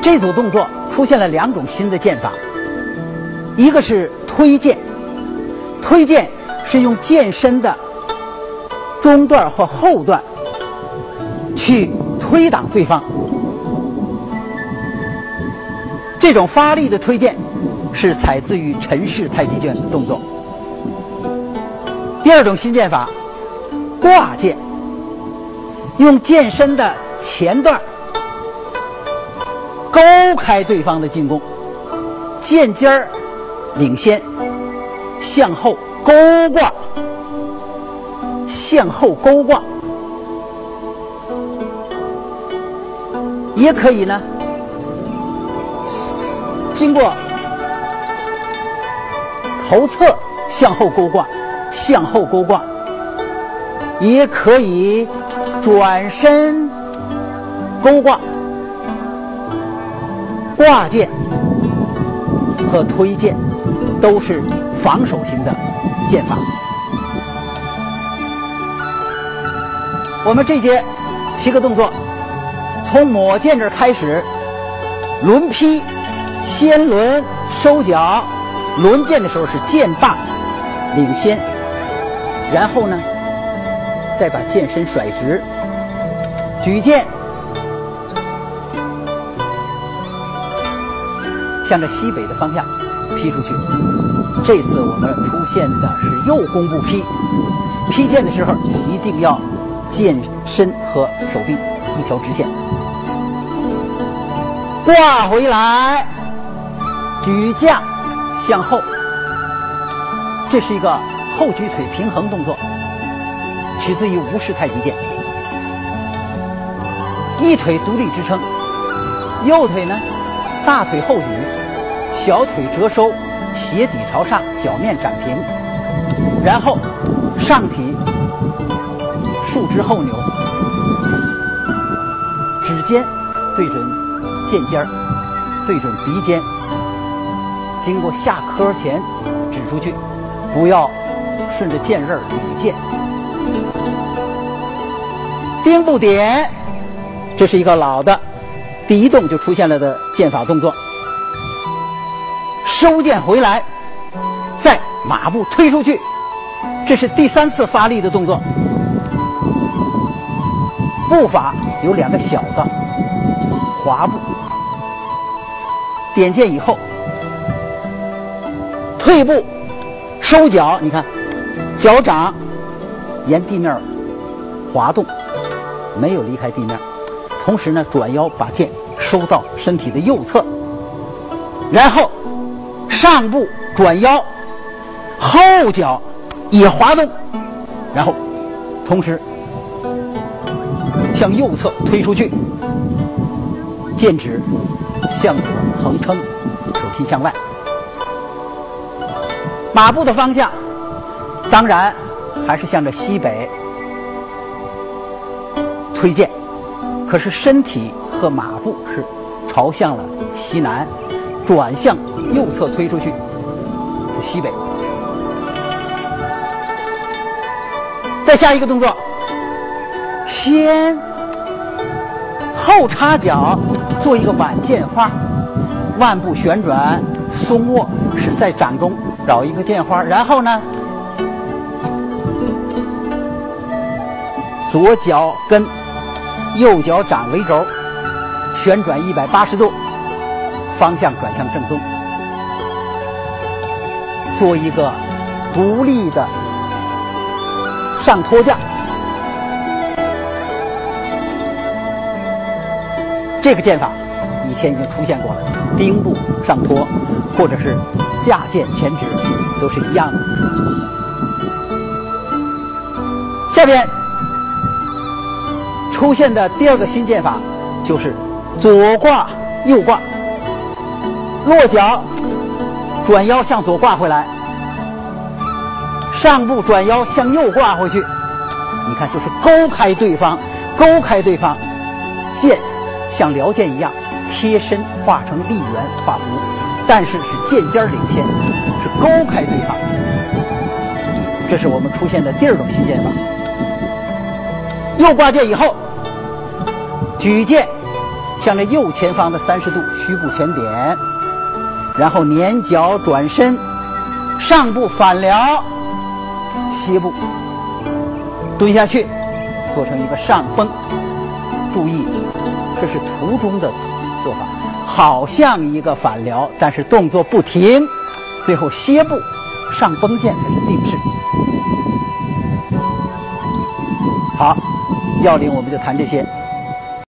这组动作出现了2种新的剑法，一个是推剑，推剑是用剑身的中段或后段去推挡对方，这种发力的推剑是采自于陈氏太极拳的动作。第2种新剑法，挂剑，用剑身的前段勾开对方的进攻，剑尖儿领先，向后勾挂，向后勾挂，也可以呢，经过头侧向后勾挂，向后勾挂，也可以转身勾挂。挂剑和推剑都是防守型的剑法。我们这节7个动作，从抹剑这儿开始，轮劈，先轮收脚，轮剑的时候是剑把领先，然后呢，再把剑身甩直，举剑，向着西北的方向劈出去。这次我们出现的是右弓步劈，劈剑的时候一定要剑身和手臂一条直线，挂回来，举架向后，这是一个后举腿平衡动作，取自于吴氏太极剑。一腿独立支撑，右腿呢大腿后举，小腿折收，鞋底朝上，脚面展平，然后上体竖直后扭，指尖对准剑尖儿，对准鼻尖，经过下颏前指出去，不要顺着剑刃捋剑。兵部点，这是一个老的第一动就出现了的剑法动作。收剑回来，再马步推出去，这是第3次发力的动作。步法有2个小的滑步，点剑以后退步收脚，你看脚掌沿地面滑动，没有离开地面，同时呢转腰把剑收到身体的右侧，然后上步转腰，后脚也滑动，然后同时向右侧推出去，剑指向左横撑，手心向外。马步的方向当然还是向着西北推荐，可是身体和马步是朝向了西南，转向右侧推出去是西北。再下一个动作，先后插脚做一个挽剑花，腕部旋转松握，是在掌中绕一个剑花，然后呢左脚跟右脚掌为轴，旋转180度，方向转向正东，做一个独立的上托架。这个剑法以前已经出现过了，兵部上托或者是架剑前指都是一样的。下边出现的第2个新剑法就是左挂右挂，落脚转腰向左挂回来，上步转腰向右挂回去，你看就是勾开对方，勾开对方，剑像撩剑一样贴身画成立圆画弧，但是是剑尖领先，是勾开对方。这是我们出现的第2种新剑法。右挂剑以后，举剑向着右前方的30度虚步前点，然后捻脚转身，上步反撩，歇步，蹲下去，做成一个上崩。注意，这是途中的做法，好像一个反撩，但是动作不停，最后歇步上崩剑才是定式。好，要领我们就谈这些。